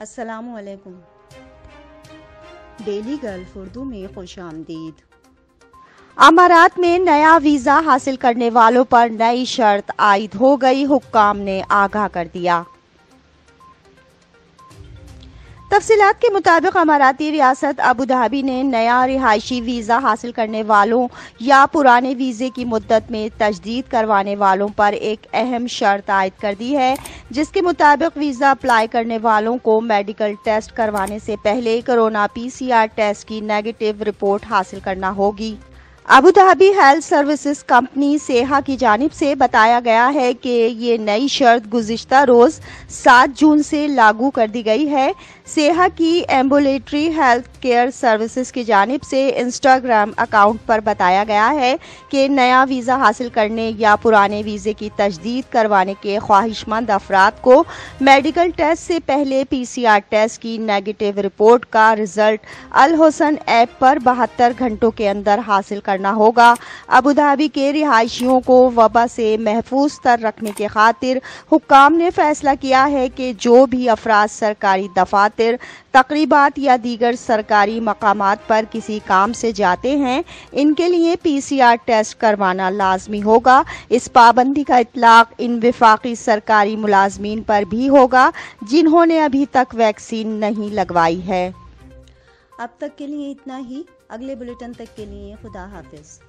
السلام علیکم۔ Daily golf Urdu میں خوش آمدید۔ امارات میں نیا ویزا حاصل کرنے والوں پر نئی شرط عائد ہو گئی، حکام نے آگاہ کر دیا۔ تفصیلات کے مطابق اماراتی ریاست ابوظہبی نے نیا رہائشی ویزا حاصل کرنے والوں یا پرانے ویزے کی مدت میں تجدید کروانے والوں پر ایک اہم شرط عائد کر دی ہے، جس کے مطابق ویزا اپلائی کرنے والوں کو میڈیکل ٹیسٹ کروانے سے پہلے کورونا PCR ٹیسٹ کی نیگیٹو رپورٹ حاصل کرنا ہوگی۔ ابوظہبی ہیلتھ سروسز کمپنی سیہا کی جانب سے بتایا گیا ہے کہ یہ نئی شرط گزشتہ روز 7 جون سے لاگو کر دی گئی ہے۔ سیہا کی ایمبولیٹری ہیلتھ کیئر سروسز کی جانب سے انسٹاگرام اکاؤنٹ پر بتایا گیا ہے کہ نیا ویزا حاصل کرنے یا پرانے ویزے کی تجدید کروانے کے خواہش مند افراد کو میڈیکل ٹیسٹ سے پہلے PCR ٹیسٹ کی نیگیٹو رپورٹ کا رزلٹ الحسن ایپ پر 72 گھنٹوں کے اندر حاصل کرنا ہوگا۔ ابوظہبی کے رہائشیوں کو وبا سے محفوظ تر رکھنے کے خاطر حکام نے فیصلہ کیا ہے کہ جو بھی افراد سرکاری دفاتر، تقریبات یا دیگر سرکاری مقامات پر کسی کام سے جاتے ہیں، ان کے لیے PCR ٹیسٹ کروانا لازمی ہوگا۔ اس پابندی کا اطلاق ان وفاقی سرکاری ملازمین پر بھی ہوگا جنہوں نے ابھی تک ویکسین نہیں لگوائی ہے۔ اب تک کے لیے اتنا ہی۔ اگلے بلیٹن تک کے لیے خدا حافظ۔